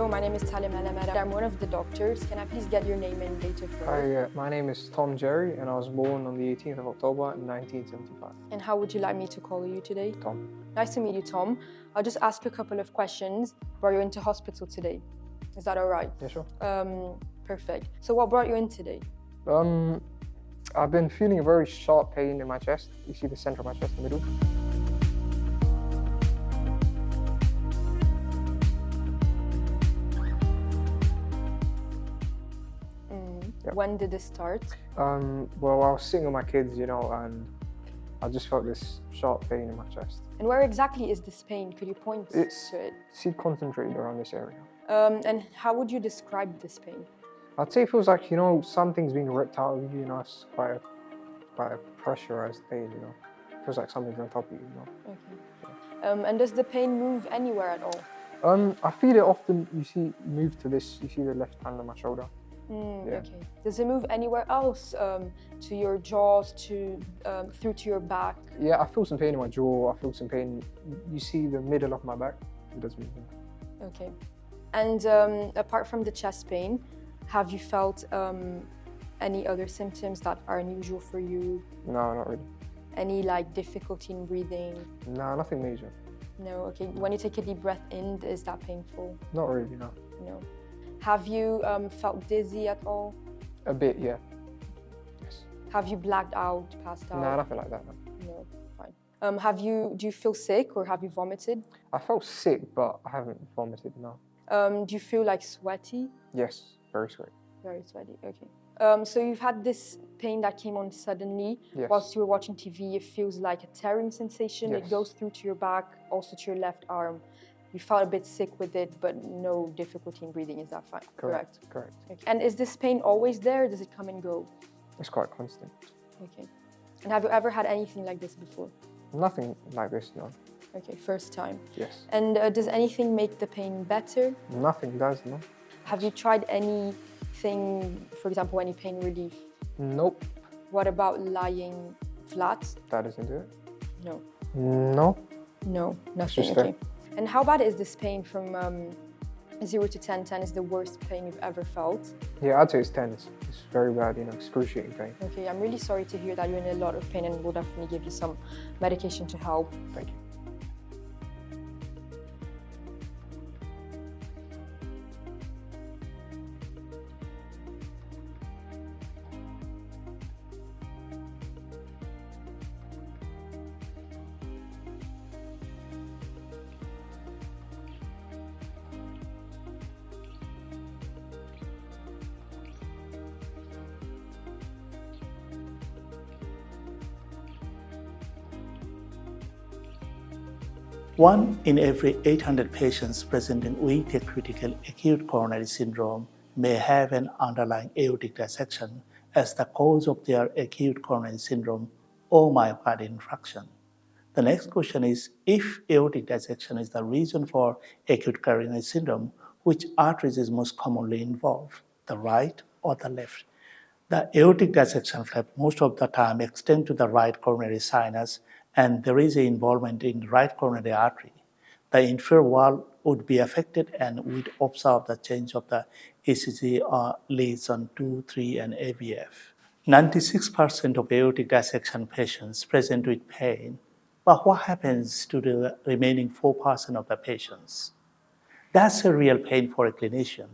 Hello, my name is Talim Alamada. I'm one of the doctors. Can I please get your name and date of birth? Hi, my name is Tom Jerry, and I was born on the 18th of October 1975. And how would you like me to call you today? Tom. Nice to meet you, Tom. I'll just ask you a couple of questions. Brought you into hospital today. Is that all right? Yeah, sure. Perfect. So what brought you in today? I've been feeling a very sharp pain in my chest. You see the center of my chest in the middle? Yep. When did this start? Well, I was sitting with my kids, and I just felt this sharp pain in my chest. And where exactly is this pain? Could you point to it? See, concentrated around this area. And how would you describe this pain? I'd say it feels like, something's being ripped out of you, it's quite a pressurized pain, It feels like something's on top of you, Okay. And does the pain move anywhere at all? I feel it often, move to this, you see the left hand on my shoulder. Yeah. Okay. Does it move anywhere else? To your jaws, through to your back? Yeah, I feel some pain in my jaw. I feel some pain. You see the middle of my back? It does move. Yeah. Okay. And apart from the chest pain, have you felt any other symptoms that are unusual for you? No, not really. Any difficulty in breathing? No, nothing major. No. Okay. When you take a deep breath in, is that painful? Not really, no. No. Have you felt dizzy at all? A bit, yeah. Yes. Have you blacked out, passed out? No, nothing like that, no. No, fine. Do you feel sick or have you vomited? I felt sick, but I haven't vomited, no. Do you feel sweaty? Yes, very sweaty. Very sweaty, okay. So you've had this pain that came on suddenly. Yes. Whilst you were watching TV. It feels like a tearing sensation. Yes. It goes through to your back, also to your left arm. You felt a bit sick with it, but no difficulty in breathing. Is that fine? Correct. Okay. And is this pain always there? Does it come and go? It's quite constant. Okay. And have you ever had anything like this before? Nothing like this, no. Okay, first time. Yes. And does anything make the pain better? Nothing does, no. Have you tried anything, for example, any pain relief? Nope. What about lying flat? That doesn't do it? No. No. No, nothing, Just okay. And how bad is this pain from 0 to 10? 10 is the worst pain you've ever felt. Yeah, I'd say it's 10. It's very bad, excruciating pain. Okay, I'm really sorry to hear that you're in a lot of pain, and we'll definitely give you some medication to help. Thank you. One in every 800 patients presenting with a critical acute coronary syndrome may have an underlying aortic dissection as the cause of their acute coronary syndrome or myocardial infarction. The next question is, if aortic dissection is the reason for acute coronary syndrome, which arteries is most commonly involved, the right or the left? The aortic dissection flap most of the time extend to the right coronary sinus, and there is an involvement in the right coronary artery. The inferior wall would be affected, and we'd observe the change of the ECG leads on 2, 3, and AVF. 96% of aortic dissection patients present with pain, but what happens to the remaining 4% of the patients? That's a real pain for a clinician.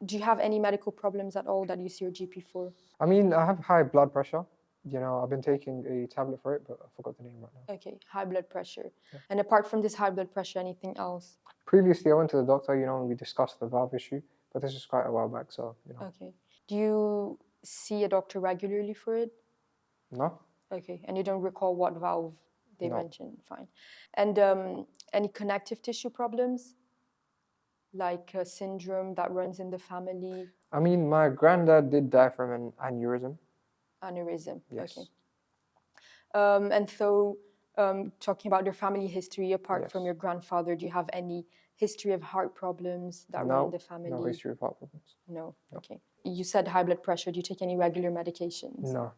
Do you have any medical problems at all that you see your GP for? I have high blood pressure. I've been taking a tablet for it, but I forgot the name right now. Okay, high blood pressure. Yeah. And apart from this high blood pressure, anything else? Previously, I went to the doctor, and we discussed the valve issue, but this is quite a while back, so, Okay. Do you see a doctor regularly for it? No? Okay, and you don't recall what valve they No. mentioned? Fine. And any connective tissue problems? Like a syndrome that runs in the family? My granddad did die from an aneurysm. Aneurysm, Yes. okay. And so, talking about your family history, apart from your grandfather, do you have any history of heart problems that run in the family? No history of heart problems. No, okay. You said high blood pressure. Do you take any regular medications? No.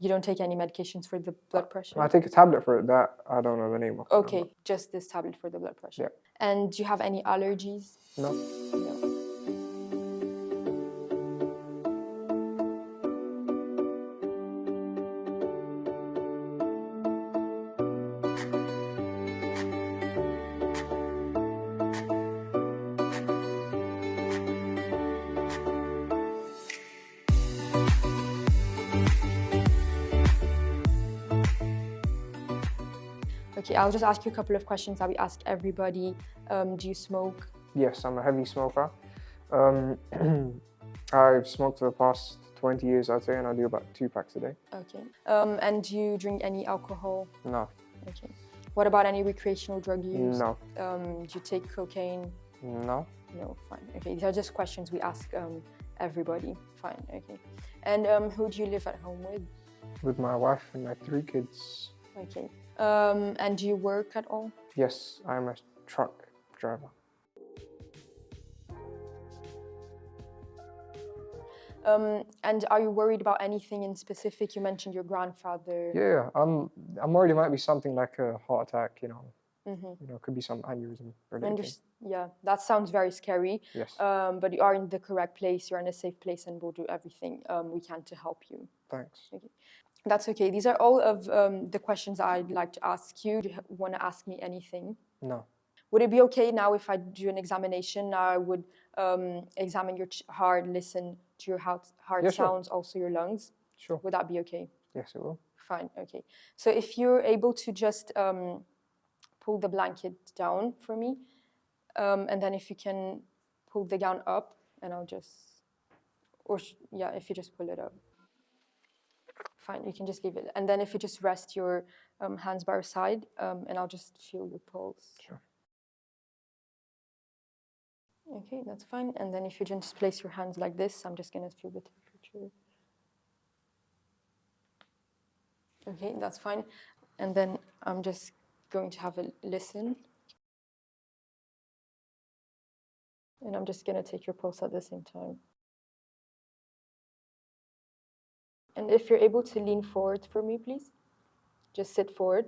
You don't take any medications for the blood pressure? I take a tablet for it that I don't know the name of. Okay, just this tablet for the blood pressure. Yeah. And do you have any allergies? No. No. Okay, I'll just ask you a couple of questions that we ask everybody. Do you smoke? Yes, I'm a heavy smoker. I've smoked for the past 20 years, I'd say, and I do about 2 packs a day. Okay. And do you drink any alcohol? No. Okay. What about any recreational drug use? No. Do you take cocaine? No. No, fine. Okay, these are just questions we ask everybody. Fine, okay. And who do you live at home with? With my wife and my 3 kids. Okay. And do you work at all? Yes, I'm a truck driver. And are you worried about anything in specific? You mentioned your grandfather. Yeah, I'm worried it might be something like a heart attack, you know. You know, it could be some aneurysm related. Yeah, that sounds very scary. Yes. But you are in the correct place, you're in a safe place, and we'll do everything we can to help you. Thanks. Okay. That's okay. These are all of the questions I'd like to ask you. Do you want to ask me anything? No. Would it be okay now if I do an examination? I would examine your heart, listen to your heart Yeah, sounds, sure. also your lungs. Sure. Would that be okay? Yes, it will. Fine, okay. So if you're able to just pull the blanket down for me, and then if you can pull the gown up, and I'll just, yeah, if you just pull it up. Fine, you can just leave it. And then if you just rest your hands by your side, and I'll just feel your pulse. Sure. Okay, that's fine. And then if you just place your hands like this, I'm just gonna feel the temperature. Okay, that's fine. And then I'm just going to have a listen. And I'm just gonna take your pulse at the same time. And if you're able to lean forward for me, please. Just sit forward.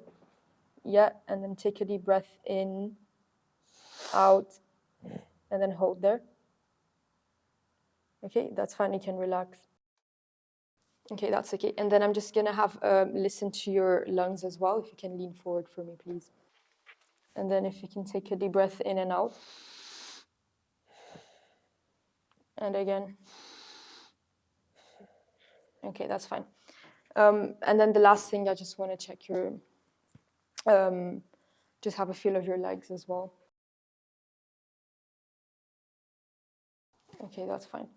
Yeah, and then take a deep breath in, out, and then hold there. Okay, that's fine, you can relax. Okay, that's okay. And then I'm just gonna have listen to your lungs as well. If you can lean forward for me, please. And then if you can take a deep breath in and out. And again. Okay, that's fine. And then the last thing, I just want to check your, just have a feel of your legs as well. Okay, that's fine.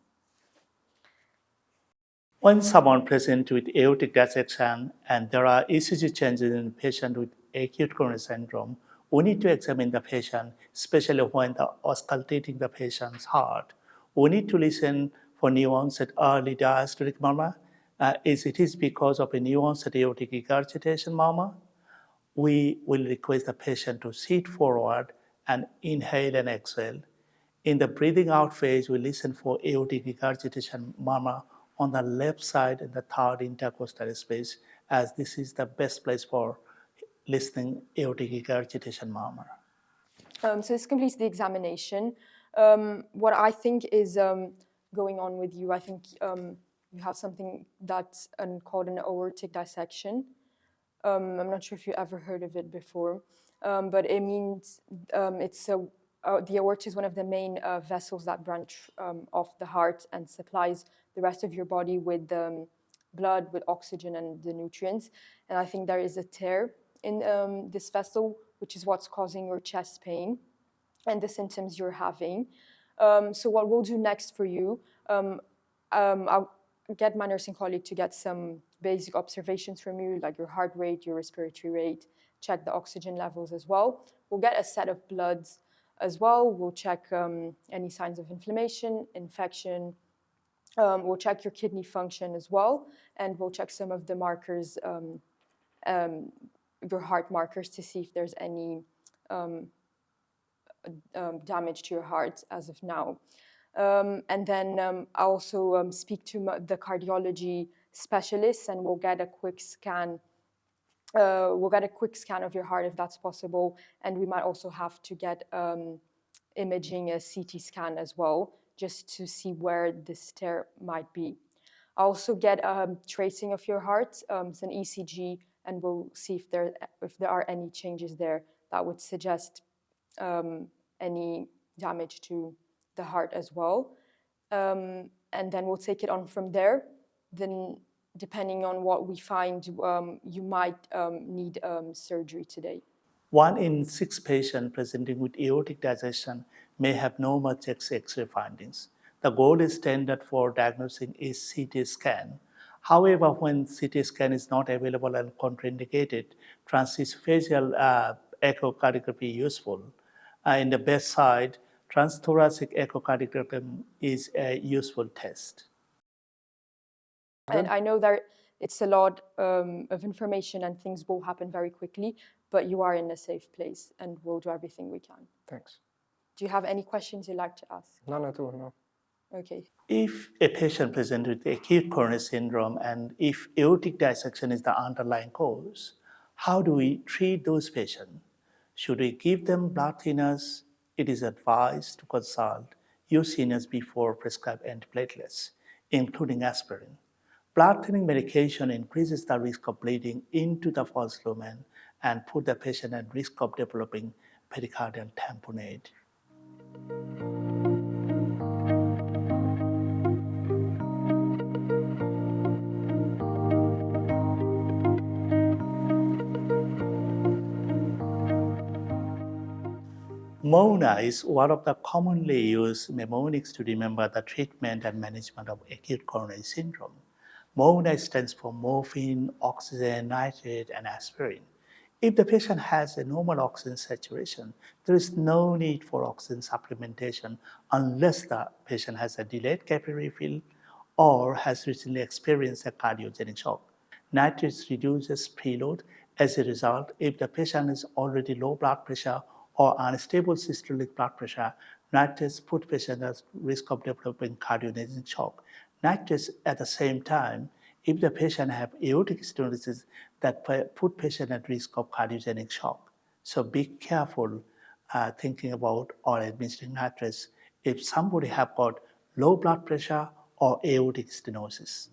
When someone presents with aortic dissection and there are ECG changes in the patient with acute coronary syndrome, we need to examine the patient, especially when auscultating the patient's heart. We need to listen for new onset early diastolic murmur. It is because of a new onset aortic regurgitation murmur. We will request the patient to sit forward and inhale and exhale. In the breathing out phase, we listen for aortic regurgitation murmur on the left side in the third intercostal space, as this is the best place for listening aortic regurgitation murmur. So this completes the examination. What I think is going on with you, I think you have something that's called an aortic dissection. I'm not sure if you ever heard of it before, but it means the aorta is one of the main vessels that branch off the heart and supplies the rest of your body with blood, with oxygen and the nutrients. And I think there is a tear in this vessel, which is what's causing your chest pain and the symptoms you're having. So what we'll do next for you, I'll get my nursing colleague to get some basic observations from you, like your heart rate, your respiratory rate, check the oxygen levels as well. We'll get a set of bloods as well. We'll check any signs of inflammation, infection. We'll check your kidney function as well, and we'll check some of the markers, your heart markers, to see if there's any damage to your heart as of now. And then I'll also speak to the cardiology specialists, and we'll get a quick scan. We'll get a quick scan of your heart if that's possible, and we might also have to get imaging, a CT scan as well, just to see where this tear might be. I'll also get a tracing of your heart, it's an ECG, and we'll see if there are any changes there that would suggest any damage to the heart as well. And then we'll take it on from there. Then, depending on what we find, you might need surgery today. 1 in 6 patients presenting with aortic dissection may have normal chest X-ray findings. The gold standard for diagnosing is CT scan. However, when CT scan is not available and contraindicated, transesophageal echocardiography is useful. In the bedside, transthoracic echocardiography is a useful test. And I know that it's a lot of information and things will happen very quickly, but you are in a safe place and we'll do everything we can. Thanks. Do you have any questions you'd like to ask? None at all, no. Okay. If a patient presents with acute coronary syndrome and if aortic dissection is the underlying cause, how do we treat those patients? Should we give them blood thinners? It is advised to consult your seniors before prescribe antiplatelets, including aspirin. Blood thinning medication increases the risk of bleeding into the false lumen and put the patient at risk of developing pericardial tamponade. MONA is one of the commonly used mnemonics to remember the treatment and management of acute coronary syndrome. MONA stands for morphine, oxygen, nitrate, and aspirin. If the patient has a normal oxygen saturation, there is no need for oxygen supplementation unless the patient has a delayed capillary fill or has recently experienced a cardiogenic shock. Nitrates reduces preload. As a result, if the patient is already low blood pressure or unstable systolic blood pressure, nitrates put patient at risk of developing cardiogenic shock. Nitrates at the same time, if the patient have aortic stenosis, that put patient at risk of cardiogenic shock. So be careful thinking about or administering nitrates if somebody have got low blood pressure or aortic stenosis.